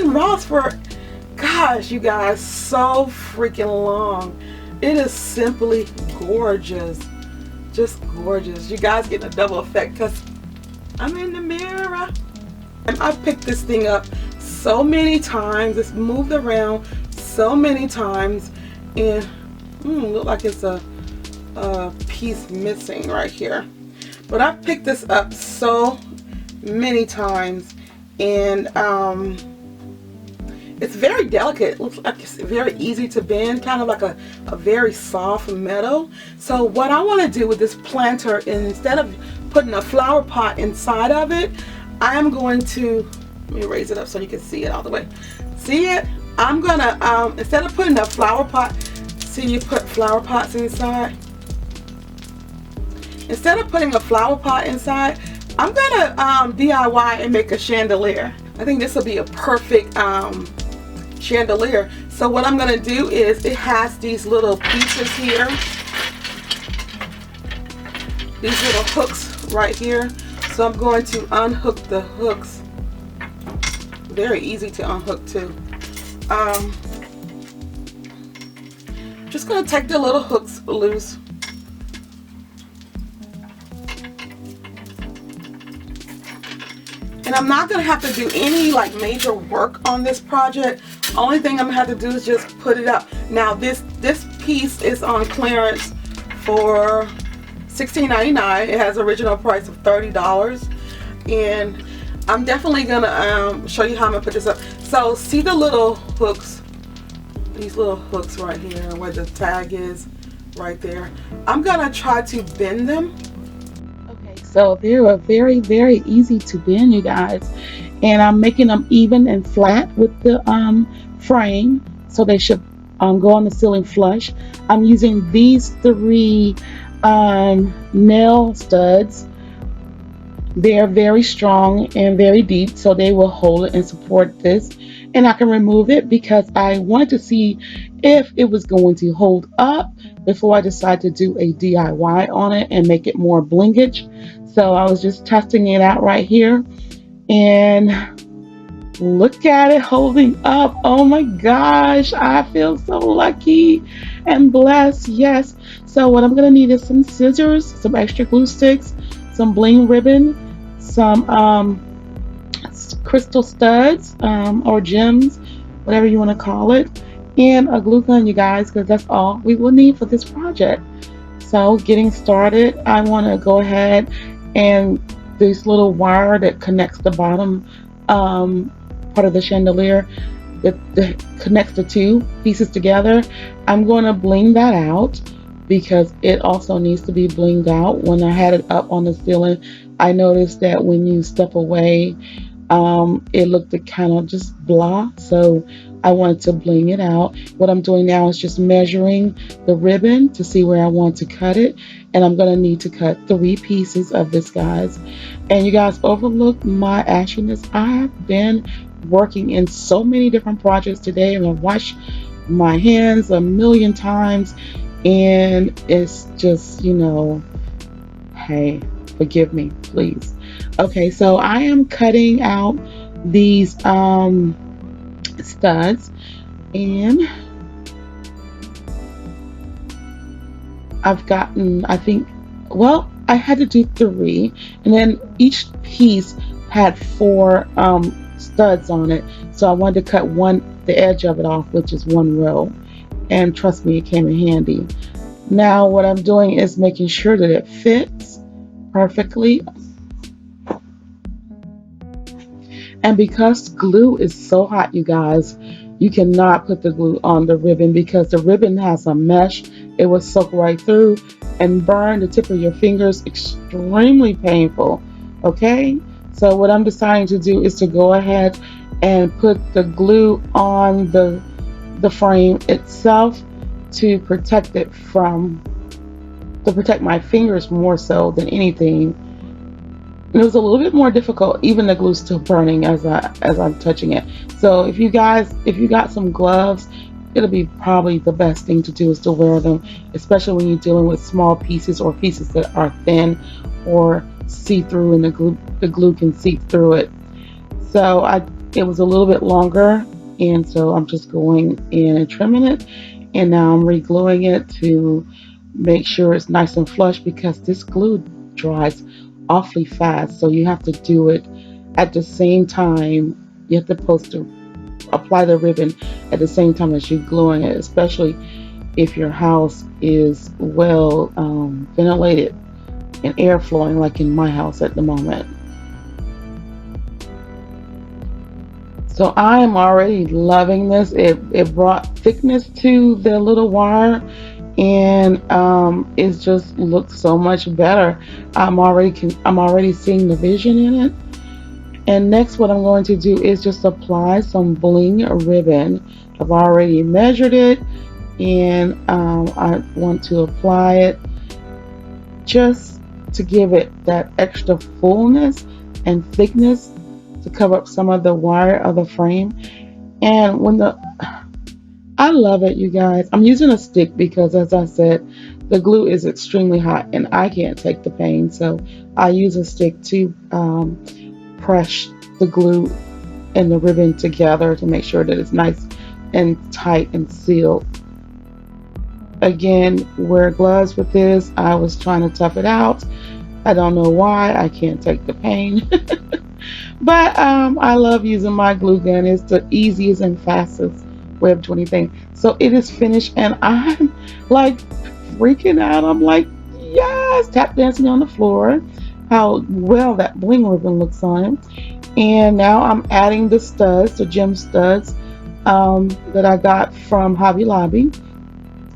in Ross for, gosh, you guys, so freaking long. It is simply gorgeous. Just gorgeous. You guys getting a double effect because I'm in the mirror. And I've picked this thing up so many times. It's moved around so many times. And look like it's a piece missing right here. But I've picked this up so many times. And it's very delicate. It looks like it's very easy to bend, kind of like a very soft metal. So what I want to do with this planter, instead of putting a flower pot inside of it, I'm going to, let me raise it up so you can see it all the way. See it? I'm gonna, instead of putting a flower pot, see, you put flower pots inside. Instead of putting a flower pot inside, I'm gonna DIY and make a chandelier. I think this will be a perfect chandelier. So what I'm gonna do is, it has these little pieces here, these little hooks right here. So I'm going to unhook the hooks. Very easy to unhook too. Just gonna take the little hooks loose. And I'm not gonna have to do any like major work on this project. Only thing I'm gonna have to do is just put it up. Now this piece is on clearance for $16.99. It has original price of $30. And I'm definitely gonna show you how I'm gonna put this up. So see the little hooks, these little hooks right here where the tag is right there. I'm gonna try to bend them. So they are very, very easy to bend, you guys. And I'm making them even and flat with the frame, so they should go on the ceiling flush. I'm using these 3 nail studs. They're very strong and very deep, so they will hold it and support this. And I can remove it because I wanted to see if it was going to hold up before I decide to do a DIY on it and make it more blingage. So I was just testing it out right here, and look at it holding up. Oh my gosh, I feel so lucky and blessed. Yes. So what I'm gonna need is some scissors, some extra glue sticks, some bling ribbon, some crystal studs or gems, whatever you want to call it, and a glue gun, you guys, because that's all we will need for this project. So getting started, I want to go ahead and this little wire that connects the bottom part of the chandelier, that connects the 2 pieces together, I'm going to bling that out because it also needs to be blinged out. When I had it up on the ceiling, I noticed that when you step away, it looked kind of just blah, so I wanted to bling it out. What I'm doing now is just measuring the ribbon to see where I want to cut it, and I'm going to need to cut 3 pieces of this, guys. And you guys, overlook my ashiness. I have been working in so many different projects today, and I've washed my hands a million times, and it's just, you know, hey, forgive me, please. Okay, so I am cutting out these studs, and I've gotten, I think, well, I had to do 3, and then each piece had 4 studs on it, so I wanted to cut the edge of it off, which is 1 row, and trust me, it came in handy. Now what I'm doing is making sure that it fits perfectly. And because glue is so hot, you guys, you cannot put the glue on the ribbon because the ribbon has a mesh. It will soak right through and burn the tip of your fingers. Extremely painful. Okay, so what I'm deciding to do is to go ahead and put the glue on the frame itself to protect it to protect my fingers more so than anything. It was a little bit more difficult, even the glue's still burning as I'm touching it. So if you got some gloves, it'll be probably the best thing to do is to wear them, especially when you're dealing with small pieces or pieces that are thin or see-through, and the glue can seep through it. So it was a little bit longer, and so I'm just going in and trimming it, and now I'm re-gluing it to make sure it's nice and flush because this glue dries awfully fast, so you have to do it at the same time. You have to post to apply the ribbon at the same time as you're gluing it, especially if your house is well ventilated and air flowing like in my house at the moment. So I am already loving this. It brought thickness to the little wire, and it just looks so much better. I'm already seeing the vision in it. And next, what I'm going to do is just apply some bling ribbon. I've already measured it, and I want to apply it just to give it that extra fullness and thickness to cover up some of the wire of the frame. And when the I love it, you guys. I'm using a stick because, as I said, the glue is extremely hot and I can't take the pain. So I use a stick to press the glue and the ribbon together to make sure that it's nice and tight and sealed. Again, wear gloves with this. I was trying to tough it out. I don't know why. I can't take the pain. But I love using my glue gun. It's the easiest and fastest way of doing anything. So it is finished, and I'm like freaking out. I'm like, yes, tap dancing on the floor. How well that bling ribbon looks on it. And now I'm adding the studs, the gem studs that I got from Hobby Lobby.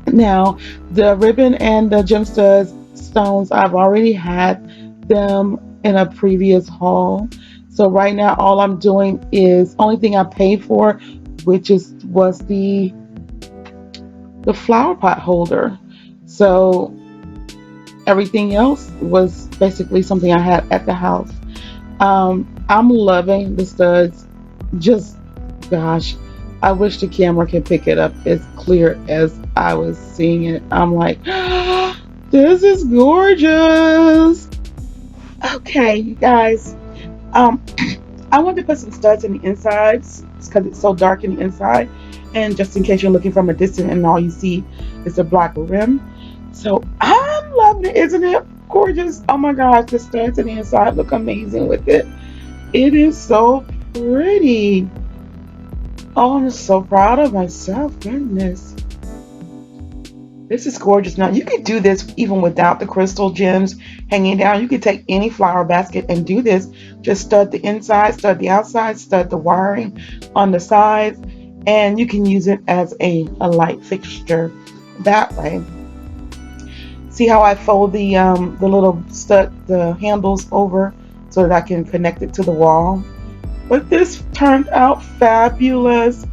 Now, the ribbon and the gem studs stones, I've already had them in a previous haul. So right now, all I'm doing is only thing I paid for, which is was the flower pot holder. So everything else was basically something I had at the house. I'm loving the studs. Just gosh, I wish the camera could pick it up as clear as I was seeing it. I'm like, this is gorgeous. Okay, you guys. Um, I wanted to put some studs in the insides because it's so dark in the inside, and just in case you're looking from a distance and all you see is a black rim. So I'm loving it. Isn't it gorgeous? Oh my gosh, the studs in the inside look amazing with it. It is so pretty. Oh, I'm so proud of myself. Goodness. This is gorgeous. Now, you could do this even without the crystal gems hanging down. You could take any flower basket and do this. Just stud the inside, stud the outside, stud the wiring on the sides, and you can use it as a light fixture that way. See how I fold the little stud, the handles over so that I can connect it to the wall? But this turned out fabulous.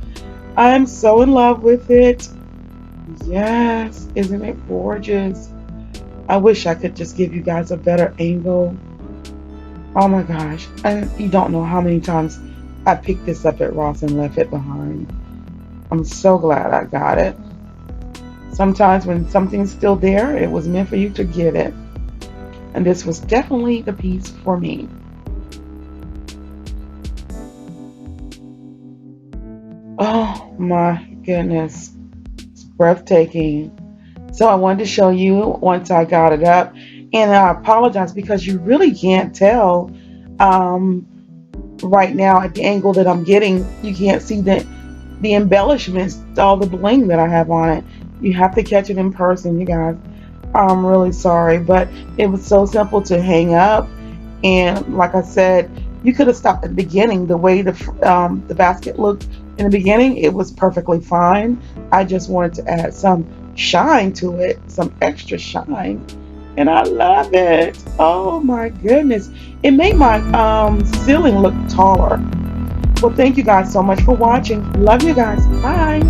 I'm so in love with it. Yes, isn't it gorgeous? I wish I could just give you guys a better angle. Oh my gosh. And you don't know how many times I picked this up at Ross and left it behind. I'm so glad I got it. Sometimes when something's still there, it was meant for you to get it. And this was definitely the piece for me. Oh my goodness. It's breathtaking. So I wanted to show you once I got it up. And I apologize because you really can't tell um, right now at the angle that I'm getting. You can't see the embellishments, all the bling that I have on it. You have to catch it in person, you guys. I'm really sorry, but it was so simple to hang up. And like I said, you could have stopped at the beginning. The way the basket looked in the beginning, it was perfectly fine. I just wanted to add some shine to it, some extra shine, and I love it. Oh my goodness, it made my ceiling look taller. Well, thank you guys so much for watching. Love you guys. Bye.